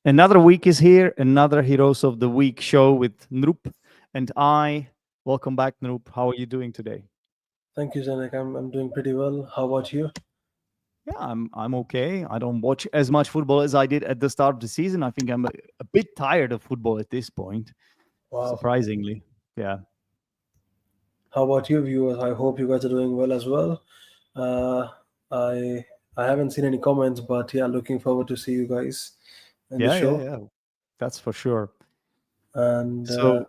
Another week is here, another Heroes of the Week show with Noop and I. Welcome back, Noop. How are you doing today? Thank you, Janek. I'm doing pretty well. How about you? Yeah, I'm okay. I don't watch as much football as I did at the start of the season. I think I'm a bit tired of football at this point, Wow. surprisingly. Yeah. How about you, viewers? I hope you guys are doing well as well. Uh, I I haven't seen any comments, but yeah, looking forward to see you guys in the Yeah, yeah, show. yeah. That's for sure. And So,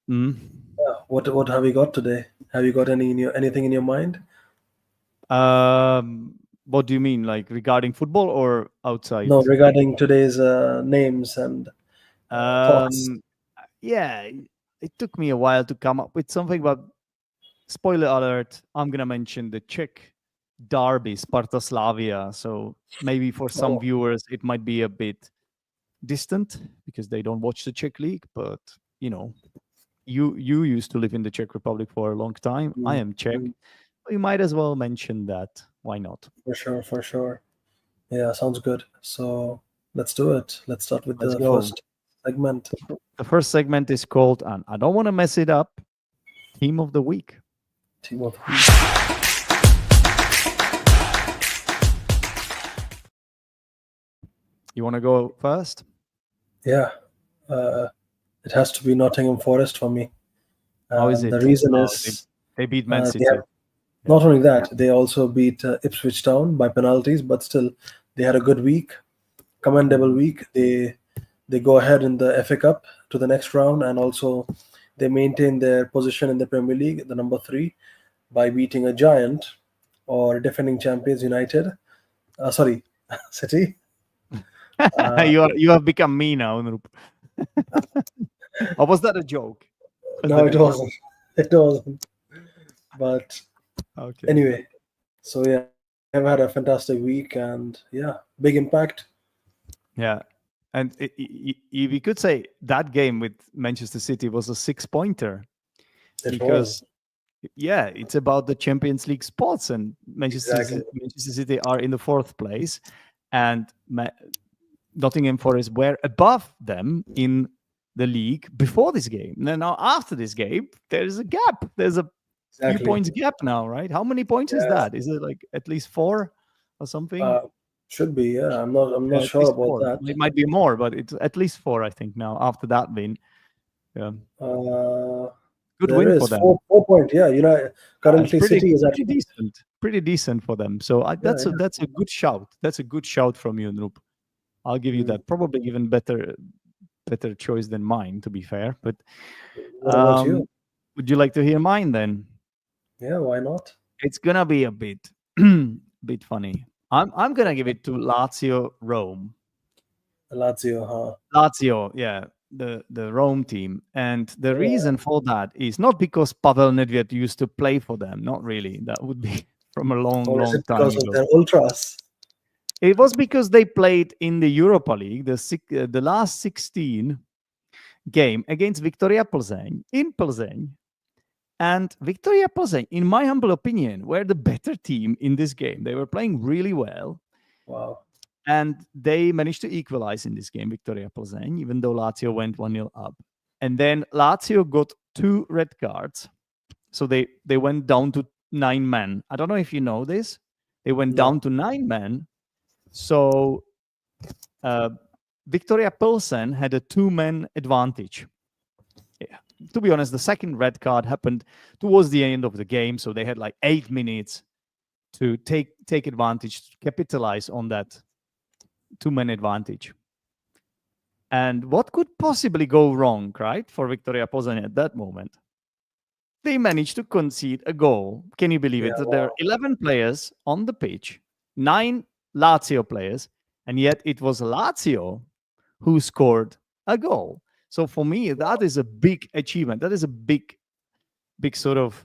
mm, yeah, what have you got today? Have you got anything in your mind? what do you mean, like regarding football or outside? No, regarding today's names and thoughts. Um, yeah, it took me a while to come up with something, but spoiler alert, I'm gonna mention the Czech derby, Sparta Slavia. So maybe for some Oh, viewers it might be a bit distant because they don't watch the Czech league. But you know, you used to live in the Czech Republic for a long time. I mm, am Czech. mm, You might as well mention that. Why not? for sure, for sure. Yeah, sounds good. So let's do it. Let's start with Let's the go. first segment. The first segment is called, and I don't want to mess it up, Team of the Week. Team of the week. You want to go first? Yeah, uh, it has to be Nottingham Forest for me. How is The it? reason Oh, is they beat Man they City. have not only that, they also beat Ipswich Town by penalties, but still they had a good week, commendable Mhm. week. They go ahead in the FA Cup to the next round, and also they maintain their position in the Premier League, the number three, by beating a giant or defending champions United. Sorry, City. Uh, You have become me now, Noop. Or was that a joke? Was no, that it a joke? wasn't. It wasn't. But Okay. anyway, so yeah, they have had a fantastic week, and yeah, big impact. Yeah. And we could say that game with Manchester City was a six-pointer It was because, yeah, it's about the Champions League spots, and exactly. Manchester City are in the fourth place, and Nottingham Forest were above them in the league before this game. Now, after this game, there is a gap. There's a few Exactly. points gap now, right? How many points is Yeah. that? Is it like at least four or something? Uh, should be. Yeah. I'm not Yeah, at sure least about four. that. It might be more, but it's at least four, I think, now after that win. Yeah. Uh, Good there win is for them. 4 point. Yeah. Yeah, it's Currently City is at pretty decent. Pretty decent for them. So yeah, yeah. that's a good shout. That's a good shout from you, Noop. I'll give you Mm. that. Probably even better choice than mine, to be fair. But What about you? would you like to hear mine then? Yeah. Why not? It's gonna be a bit bit funny. I'm gonna give it to Lazio Rome. Lazio, huh? Lazio, yeah, the Rome team. And the Yeah. reason for that is not because Pavel Nedved used to play for them, not really. That would be from a long, Or is long it time because of ago. their ultras? It was because they played in the Europa League, the last 16 game against Victoria Plzeň in Plzeň. And Victoria Plzeň, in my humble opinion, were the better team in this game. They were playing really well. Wow. And they managed to equalize in this game, Victoria Plzeň, even though Lazio went 1-0 up. And then Lazio got two red cards. So they went down to 9 men. I don't know if you know this. They went No. down to 9 men. So uh, Victoria Plzeň had a 2-man advantage. Yeah. To be honest, the second red card happened towards the end of the game. So they had like 8 minutes to take advantage, to capitalize on that 2-man advantage. And what could possibly go wrong, right, for Victoria Plzeň at that moment? They managed to concede a goal. Can you believe Yeah. it? So there are Wow. 11 players on the pitch, 9 Lazio players, and yet it was Lazio who scored a goal. So for me, that is a big achievement. That is a big sort of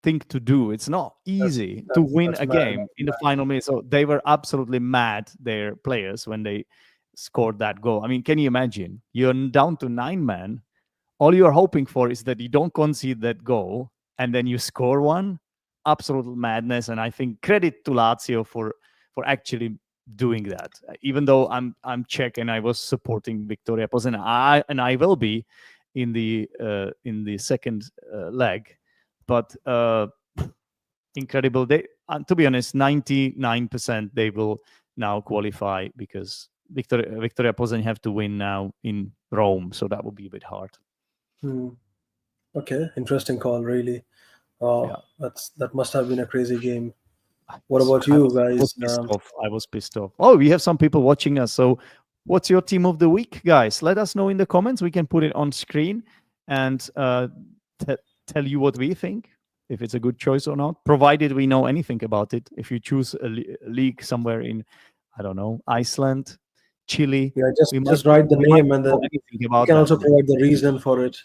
thing to do. It's not That's easy to that's win that's a mad. game in the final minute. So they were absolutely mad, their players, when they scored that goal. I mean, can you imagine? You're down to 9 men. All you're hoping for is that you don't concede that goal and then you score one. Absolute madness. And I think credit to Lazio for actually doing that. Even though I'm Czech and I was supporting Victoria Plzeň, I will be in the second leg, but incredible. They, to be honest, 99% they will now qualify because Victoria Plzeň have to win now in Rome, so that will be a bit hard. Hmm. Okay, interesting call, really. Oh, Yeah. that must have been a crazy game. What about I you was, I guys? was pissed off. I was pissed off. Oh, we have some people watching us. So, what's your team of the week, guys? Let us know in the comments. We can put it on screen and tell you what we think, if it's a good choice or not, provided we know anything about it. If you choose a league somewhere in, I don't know, Iceland, Chile, Yeah, just we might just write the we might name, and not know then anything you about can that also league. provide the reason for it.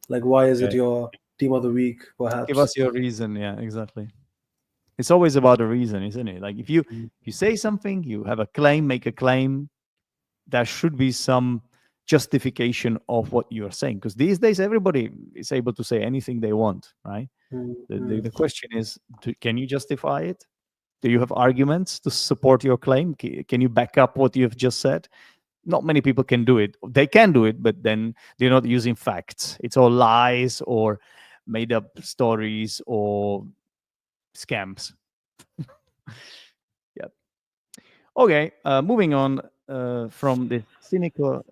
Like, why is it Okay. your team of the week, Give perhaps? us your reason. Yeah, exactly. It's always about a reason, isn't it? Like if you say something, you have a claim, make a claim, there should be some justification of what you're saying, because these days everybody is able to say anything they want, right? The Mm-hmm. question is, can you justify it? Do you have arguments to support your claim? Can you back up what you've just said? Not many people can do it. They can do it, but then they're not using facts. It's all lies or made up stories or scams. Yeah. Okay, moving on from the cynical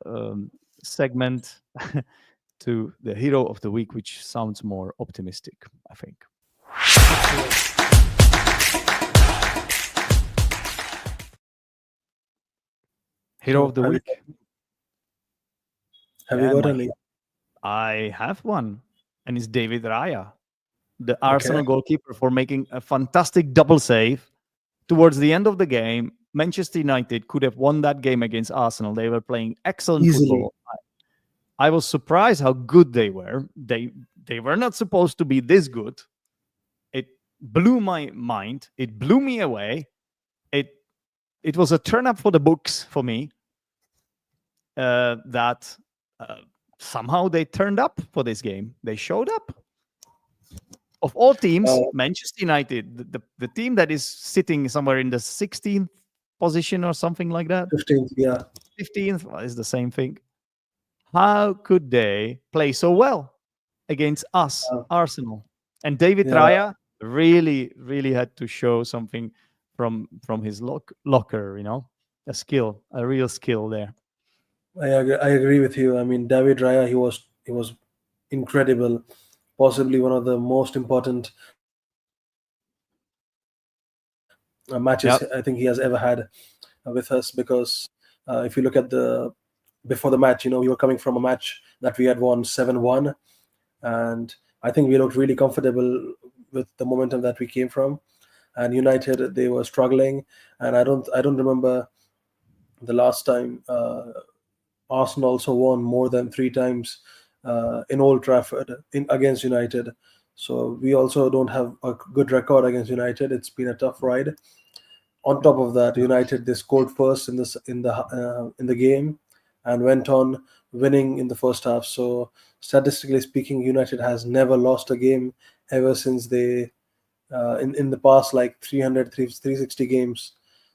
segment to the hero of the week, which sounds more optimistic, I think. Hero of So the have you week. have you Yeah, got any? I have one, and it's David Raya, the Okay, Arsenal goalkeeper, for making a fantastic double save towards the end of the game. Manchester United could have won that game against Arsenal. They were playing excellent easily. football. I was surprised how good they were. They were not supposed to be this good. It blew my mind. It blew me away. It it was a turn up for the books for me. That somehow they turned up for this game. They showed up. Of all Uh, teams, Manchester United, the team that is sitting somewhere in the 16th position or something like that, 15th, yeah. 15th is the same thing. How could they play so well against us, Uh, Arsenal? And David yeah, Raya really, really had to show something from his locker, a skill, a real skill there. I agree with you. I mean, David Raya, he was incredible, possibly one of the most important matches I think he has ever Yep. had with us, because if you look at the before the match, we were coming from a match that we had won 7-1, and I think we looked really comfortable with the momentum that we came from. And United, they were struggling, and I don't remember the last time Arsenal also won more than three times in Old Trafford against United. So we also don't have a good record against United. It's been a tough ride. On top of that, United, they scored first in the game and went on winning in the first half. So statistically speaking, United has never lost a game ever since they in the past, like 300 360 games.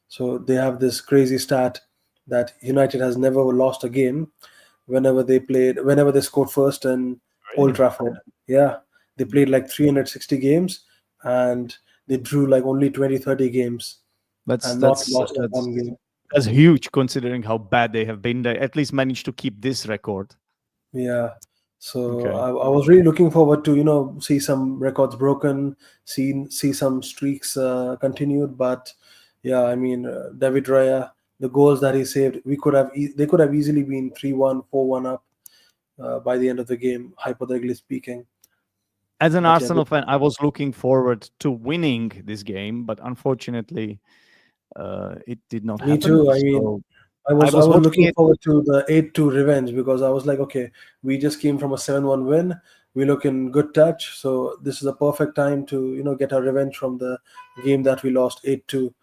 So they have this crazy stat that United has never lost a game whenever they scored first in Old Really? Trafford. Yeah, they played like 360 games, and they drew like only 20 30 games That's and not that's lost a that's one game. that's huge considering how bad they have been. They at least managed to keep this record. Yeah. So Okay. I was really looking forward to see some records broken, see some streaks continued. But yeah, I mean, David Raya, the goals that he saved, they could have easily been 3-1, 4-1 up by the end of the game, hypothetically speaking. As an But yeah, Arsenal fan, I was looking forward to winning this game, but unfortunately, it did not me happen. too. I mean, So I I was I was was hoping looking it. forward to the 8-2 revenge, because I was like, okay, we just came from a 7-1 win. We look in good touch, so this is a perfect time to get our revenge from the game that we lost 8-2.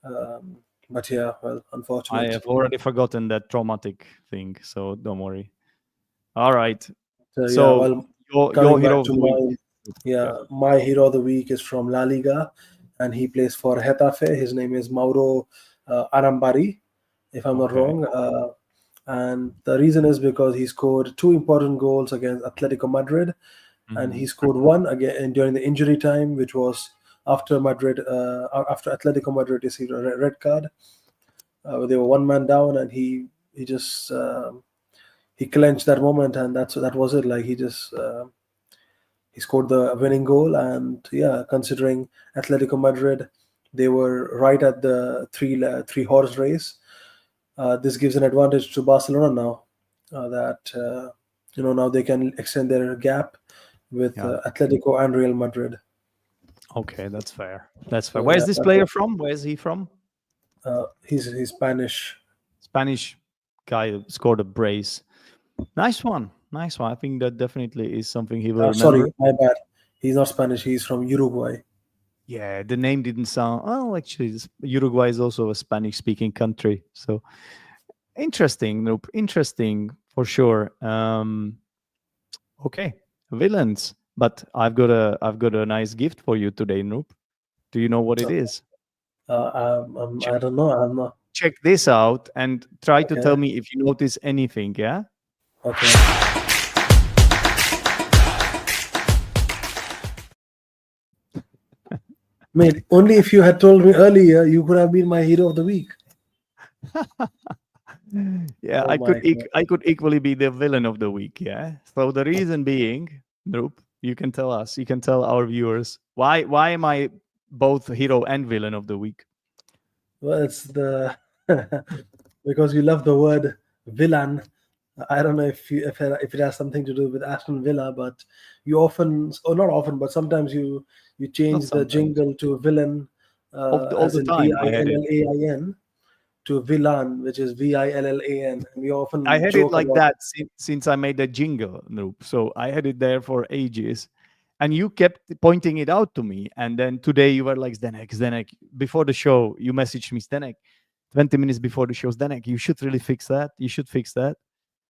Um, but yeah, well, I unfortunate. have already forgotten that traumatic thing, so don't worry. All right. So yeah, So well, your coming hero back of to the week. Yeah. my hero of the week is from La Liga, and he plays for Getafe. His name is Mauro Arambari, if I'm not Okay. wrong. And the reason is because he scored two important goals against Atletico Madrid, and Mhm. he scored one again during the injury time, which was after Atletico Madrid received a red card. They were one man down, and he just he clenched that moment, and that was it. Like he scored the winning goal, and yeah, considering Atletico Madrid, they were right at the three horse race. This gives an advantage to Barcelona now, that now they can extend their gap with Yeah. Atletico and Real Madrid. Okay, that's fair. That's fair. So Where's yeah, this player from? Where is he from? he's Spanish. Spanish guy who scored a brace. Nice one. Nice one. I think that definitely is something he will remember. Sorry, my bad. He's not Spanish. He's from Uruguay. Yeah, the name didn't sound. Oh, actually, Uruguay is also a Spanish-speaking country. So interesting. Nope. Interesting for sure. Okay, villains. But I've got a nice gift for you today, Nope. Do you know what it Okay. is? I don't know. I'm not. Check this out and try to tell Okay. me if you notice anything. Yeah. Okay. Mate, only if you had told me earlier, you could have been my hero of the week. Yeah, Oh my God. I could equally be the villain of the week. Yeah. So the reason being, Nope, you can tell us. You can tell our viewers why am I both hero and villain of the week? Well, it's the because you love the word villain. I don't know if it has something to do with Aston Villa, but you often, or not often, but sometimes you Not change the sometimes. jingle to villain, All as the in time I had it. Villain, to Villan, which is Villan, and we I often had it joke like about. that since I made the jingle, Nope. So I had it there for ages. And you kept pointing it out to me. And then today you were like, Zdenek, before the show, you messaged me, Zdenek, 20 minutes before the show, Zdenek, you should really fix that. You should fix that.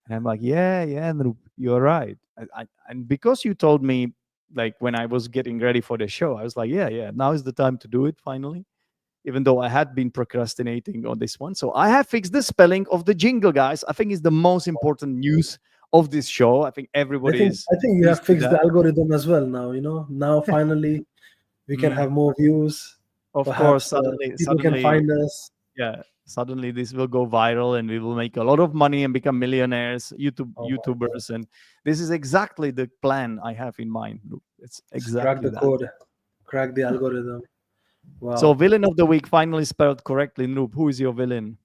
And I'm like, yeah, Noop, you're right. And because you told me, like, when I was getting ready for the show, I was like, yeah, now is the time to do it finally, even though I had been procrastinating on this one. So I have fixed the spelling of the jingle, guys. I think it's the most important news of this show. I think I everybody think is I think you have pleased with fixed the that. algorithm as well now. Now finally we can Mm, have more views. of course, Perhaps people can suddenly, find us. yeah, suddenly this will go viral and we will make a lot of money and become millionaires, Oh my God. YouTubers. And this is exactly the plan I have in mind. Look, it's Just crack exactly the that. code, crack the algorithm. So, Wow. villain of the week finally spelled correctly. Noop, who is your villain?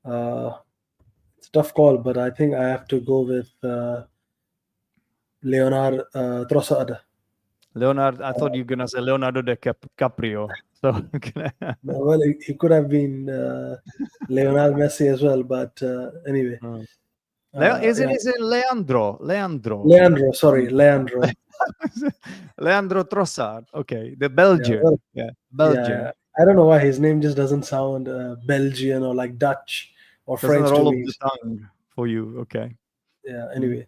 Uh, it's a tough call, but I think I have to go with Leonard Trossard. Leonardo. I thought you were gonna say Leonardo DiCaprio. So, Well, he could have been Lionel Messi as well, but anyway, Uh, yeah. is it Leandro? Leandro. Leandro, sorry, Mm. Leandro. Leandro Trossard. Okay, the Yeah, Belgian. well, Yeah, yeah. Belgian. I don't know why his name just doesn't sound Belgian or like Dutch or Doesn't French to roll off me. the tongue for you. Okay. Yeah, Mm. anyway.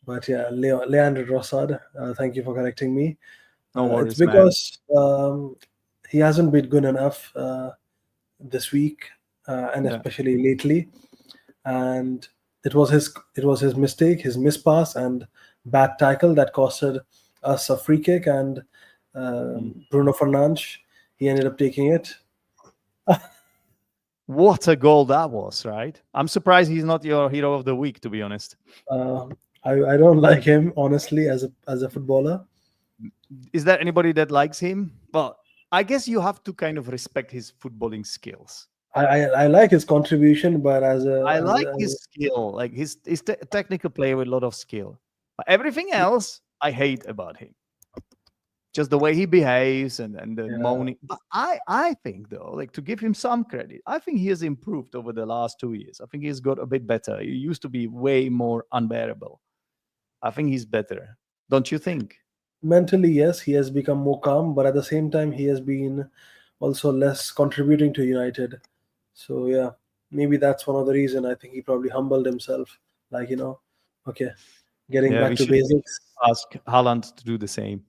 But yeah, Leandro Trossard, thank you for correcting me. No It's worries, man. because he hasn't been good enough this week, and Yeah. especially lately. And it was his mistake, his mispass, and bad tackle that costed us a free kick. And Mm. Bruno Fernandes, he ended up taking it. What a goal that was, right? I'm surprised he's not your hero of the week, to be honest. Uh, I don't like him honestly as a footballer. Is there anybody that likes him? Well, I guess you have to kind of respect his footballing skills. I like his contribution, but I like his skill, like his technical player with a lot of skill. But everything else, I hate about him. Just the way he behaves and the yeah, moaning. But I think though, like to give him some credit, I think he has improved over the last 2 years. I think he's got a bit better. He used to be way more unbearable. I think he's better. Don't you think? mentally, yes, he has become more calm, but at the same time, he has been also less contributing to United. So yeah, maybe that's one of the reason. I think he probably humbled himself, like okay, getting Yeah, back to we should basics. ask Haaland to do the same.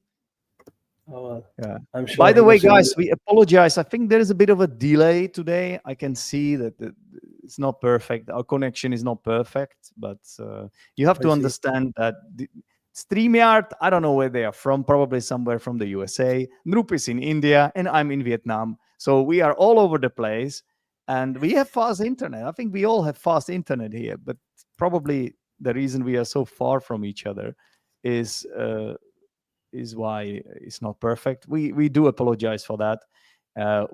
Oh, Yeah. I'm sure By he the way, must be. guys, we apologize. I think there is a bit of a delay today. I can see that it's not perfect. Our connection is not perfect, but you have I to see. understand that StreamYard, I don't know where they are from, probably somewhere from the USA. Noop is in India, and I'm in Vietnam. So we are all over the place, and we have fast internet. I think we all have fast internet here, but probably the reason we are so far from each other is why it's not perfect. We do apologize for that. Uh,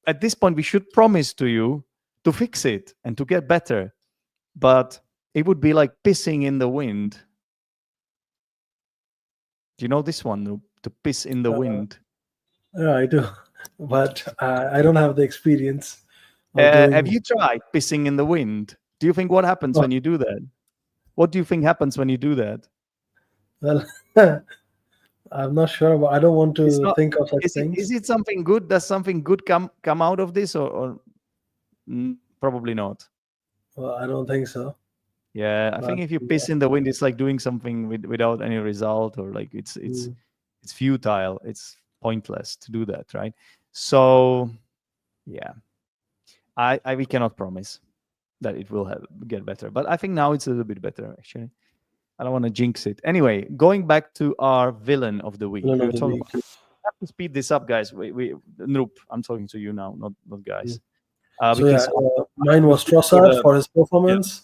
at this point, we should promise to you to fix it and to get better, but it would be like pissing in the wind. Do you know this one? To piss in the Uh, wind. yeah, I do, but I don't have the experience of Have doing. you tried pissing in the wind? Do you think what happens Oh, when you do that? What do you think happens when you do that? well, I'm not sure. But I don't want It's to not. think of such Is things. it something good? Does something good come out of this, or probably not? Well, I don't think so. Yeah, I But think if you yeah. piss in the wind, it's like doing something without any result, or like Mm. it's futile. It's pointless to do that, right? So yeah, I we cannot promise that it will get better, but I think now it's a little bit better actually. I don't want to jinx it. Anyway, going back to our villain of the week, Villain we of were the talking week. about. We have to speed this up, guys. We Nope, I'm talking to you now, not Mm. guys, So yeah, because mine we was should put Trossard a for his yeah. performance,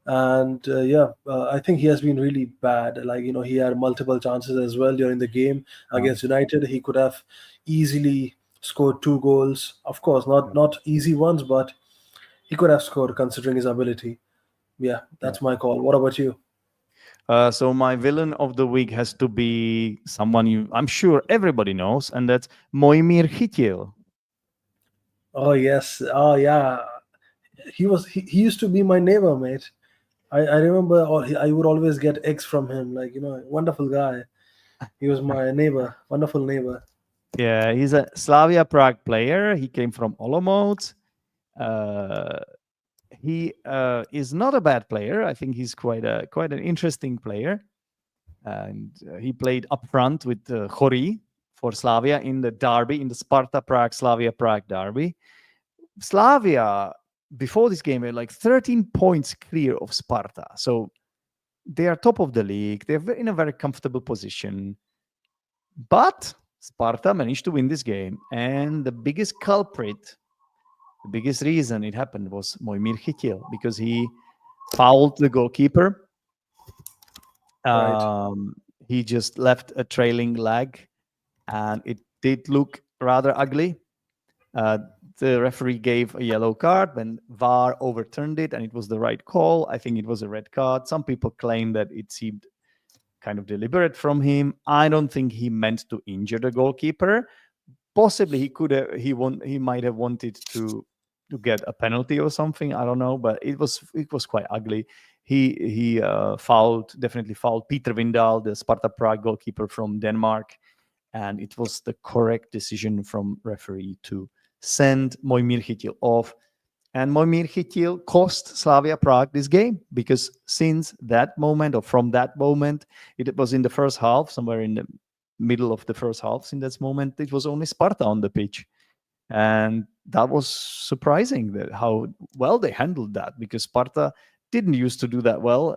and yeah, I think he has been really bad. Like he had multiple chances as well during the game uh, against United. He could have easily scored 2 goals. Of course, not easy ones, but he could have scored considering his ability. Yeah, yeah. that's my call. What about you? So my villain of the week has to be someone I'm sure everybody knows, and that's Mojmir Chytil. Oh yes. Oh yeah. He used to be my neighbor, mate. I remember I would always get eggs from him. Like wonderful guy. He was my neighbor, wonderful neighbor. Yeah, he's a Slavia Prague player. He came from Olomouc. Uh, he is not a bad player. I think he's quite an interesting player, and he played up front with Chori for Slavia in the derby, in the Sparta Prague Slavia Prague derby. Slavia before this game were like 13 points clear of Sparta, so they are top of the league. They're in a very comfortable position, but Sparta managed to win this game, and the biggest culprit, the biggest reason it happened was Mojmir Chytil, because he fouled the goalkeeper. Right. Um, he just left a trailing leg, and it did look rather ugly. Uh, the referee gave a yellow card, when VAR overturned it, and it was the right call. I think it was a red card. Some people claim that it seemed kind of deliberate from him. I don't think he meant to injure the goalkeeper. Possibly he could have, he might have wanted to get a penalty or something. I don't know, but it was quite ugly. He definitely fouled Peter Vindal, the Sparta Prague goalkeeper from Denmark, and it was the correct decision from referee to send Mojmir Chytil off. And Mojmir Chytil cost Slavia Prague this game, because since that moment, or from that moment, it was in the first half, somewhere in the middle of the first half, in that moment, it was only Sparta on the pitch. And that was surprising, that how well they handled that, because Sparta didn't used to do that well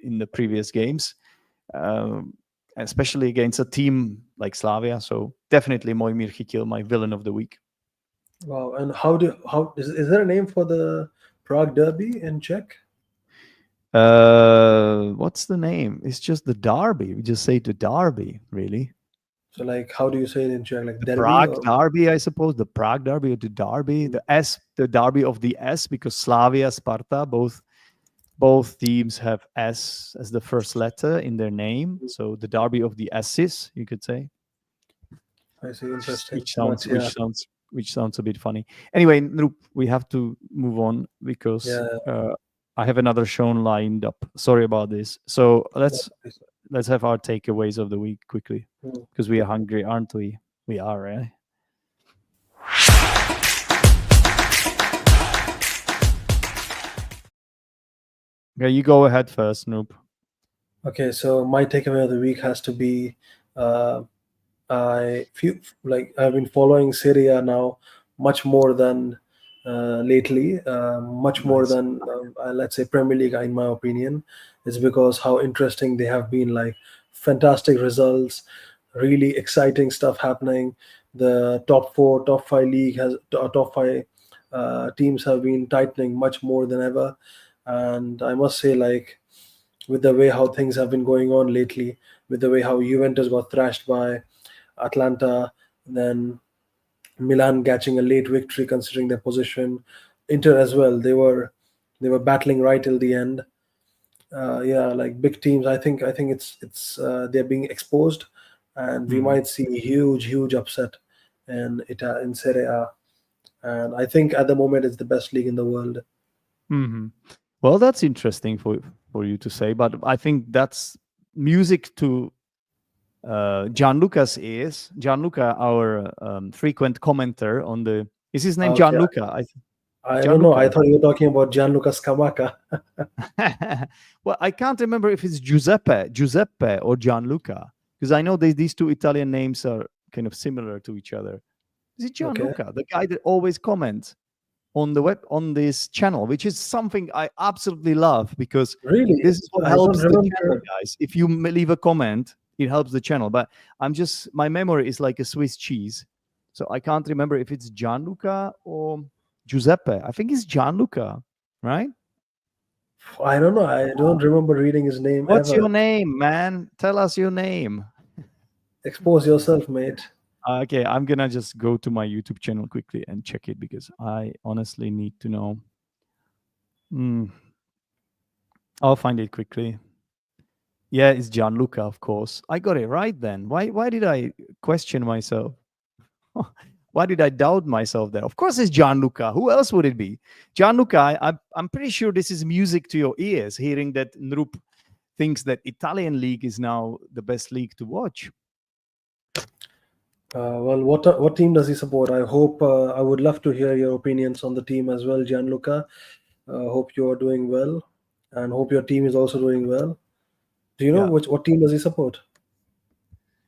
in the previous games, um, especially against a team like Slavia. So definitely Mojmir Chytil, my villain of the week. Wow. And how is there a name for the Prague Derby in Czech? What's the name? It's just the Derby. We just say the Derby, really. So like, how do you say it in Czech? Like The Derby Prague or Derby, I suppose. The Prague Derby, or the Derby. The Derby of the S, because Slavia, Sparta, both teams have S as the first letter in their name. So the Derby of the S's, you could say. I see. Interesting. which But sounds yeah, which sounds which sounds a bit funny. Anyway, Noop, we have to move on, because yeah. I have another show lined up. Sorry about this. So No, let's have our takeaways of the week quickly, mm. because we are hungry, aren't we? We are, eh? Okay, you go ahead first, Noop. Okay, so my takeaway of the week has to be uh, I feel like I've been following Seria now much more than lately, much more Nice. than let's say Premier League. In my opinion, is because how interesting they have been. Like fantastic results, really exciting stuff happening. The top four, top five league has top five teams have been tightening much more than ever, and I must say, like with the way how things have been going on lately, with the way how Juventus got thrashed by Atlanta, then Milan catching a late victory considering their position. Inter as well. They were battling right till the end. Yeah, like big teams. I think it's they're being exposed, and we Mhm. might see huge upset in Serie A. And I think at the moment it's the best league in the world. Mhm. Well, that's interesting for you to say, but I think that's music to Gianluca's ears. Gianluca, our frequent commenter on the, is his name Okay, Gianluca? I don't know. Gianluca. I thought you were talking about Gianluca Scamacca. Well, I can't remember if it's Giuseppe or Gianluca, because I know these two Italian names are kind of similar to each other. Is it Okay, Gianluca, the guy that always comments on the web on this channel, which is something I absolutely love because really? this is what I don't helps the channel, remember. guys. If you leave a comment, it helps the channel. But my memory is like a Swiss cheese, so I can't remember if it's Gianluca or Giuseppe. I think it's Gianluca, right? I don't know. I don't remember reading his name What's your ever. name, man? Tell us your name. Expose yourself, mate. Okay, I'm gonna just go to my YouTube channel quickly and check it because I honestly need to know. Mm, I'll find it quickly. Yeah, it's Gianluca, of course. I got it right then. Why did I question myself? Why did I doubt myself there? Of course it's Gianluca. Who else would it be? Gianluca, I'm pretty sure this is music to your ears, hearing that Nrup thinks that Italian league is now the best league to watch. Well, what team does he support? I hope I would love to hear your opinions on the team as well, Gianluca. Hope you are doing well, and hope your team is also doing well. Do you know Yeah. what team does he support?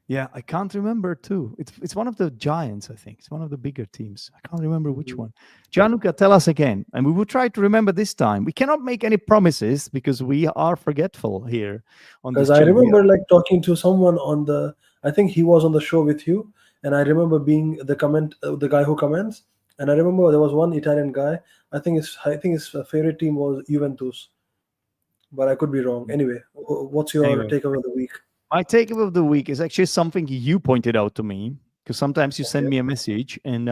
Yeah, I can't remember too. It's one of the giants, I think. It's one of the bigger teams. I can't remember which Mhm. one. Gianluca, tell us again, and we will try to remember this time. We cannot make any promises because we are forgetful here on Because this I channel. We remember like talking to someone on the. I think he was on the show with you, and I remember being the guy who comments. And I remember there was one Italian guy. I think his favorite team was Juventus, but I could be wrong. Anyway, what's your anyway, takeaway of the week? my takeaway of the week is actually something you pointed out to me because sometimes you send Okay. me a message and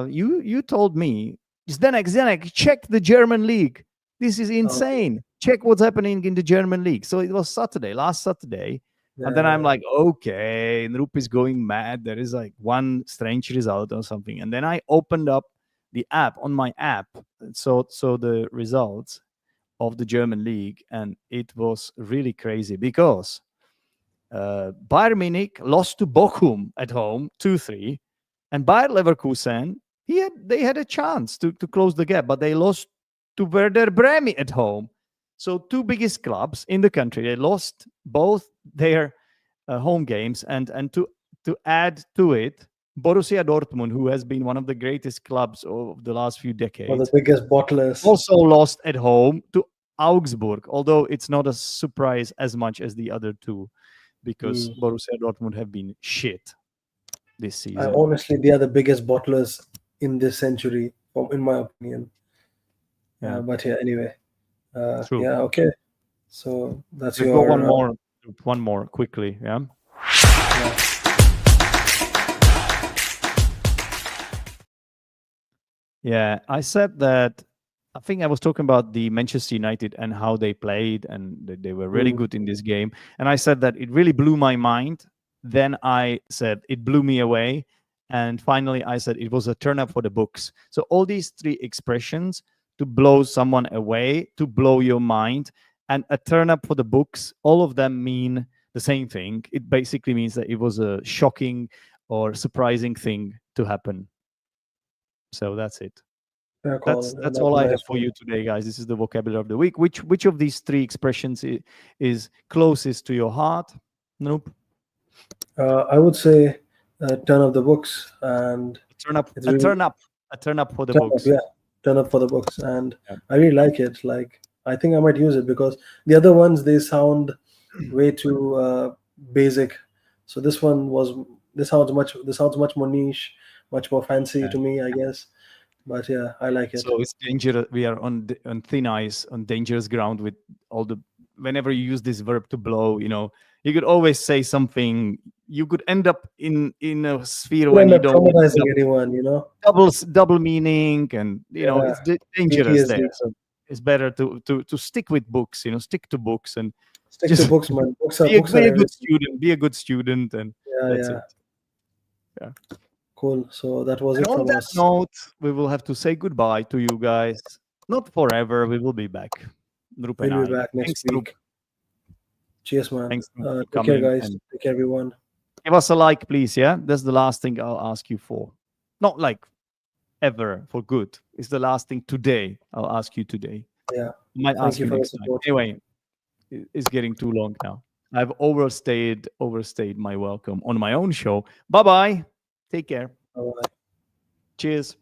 you told me, Zdenek, check the German league. This is Okay. insane. Check what's happening in the German league. So it was last Saturday. And then I'm Yeah. like, okay, Nrup is going mad. There is like one strange result or something. And then I opened up the app on my app. So the results of the German league. And it was really crazy because Bayern Munich lost to Bochum at home 2-3, and Bayer Leverkusen they had a chance to close the gap, but they lost to Werder Bremen at home. So two biggest clubs in the country, they lost both their home games, and to add to it, Borussia Dortmund, who has been one of the greatest clubs of the last few One of decades, the biggest bottlers. also lost at home to Augsburg, although it's not a surprise as much as the other two because Mm. Borussia Dortmund have been shit this I season. honestly, they are the biggest bottlers in this century, in my opinion. Yeah, But yeah, anyway, true. yeah, okay. So that's We've got your one more quickly. Yeah. yeah. Yeah, I said that. I think I was talking about the Manchester United and how they played, and they were really Mm. good in this game. And I said that it really blew my mind. Then I said it blew me away. And finally, I said it was a turn up for the books. So, all these three expressions to blow someone away, to blow your mind, and a turn up for the books, all of them mean the same thing. It basically means that it was a shocking or surprising thing to happen. So, that's it. Fair call, and That's that's all a I nice have for one. you today, guys. This is the vocabulary of the week. Which of these three expressions is closest to your heart? Nope. I would say turn up the books, and Turn up, it's really a turn up for the turn up, books. yeah, turn up for the books, and Yeah. I really like it. Like, I think I might use it because the other ones, they sound way too basic. So this sounds much more niche, much more fancy Yeah. to me, I guess. But yeah, I like it. So it's dangerous. We are on on thin ice, on dangerous ground with all the. Whenever you use this verb to blow, you could always say something. You could end up in a sphere Could when end you up don't want traumatizing anyone. double meaning, and Yeah, it's dangerous there. PTSD. So it's better to stick with books. Stick to books and Stick to just books, man. Books be are a good everything. student. Be a good student, and Yeah, that's yeah. it. Yeah. Cool. So that was And it on from that us. note, we will have to say goodbye to you guys. Not forever. We will be back. Drup and We'll be I. back next Thanks, Drup. week. Cheers, man. Thanks, Drup, for Take care, coming. guys. And Take care, everyone. give us a like, please. Yeah. That's the last thing I'll ask you for. Not like ever for good. It's the last thing today. I'll ask you today. Yeah. I might Thank ask you you for the next time. support. Anyway, it's getting too long now. I've overstayed my welcome on my own show. Bye bye. Take care. Bye. Cheers.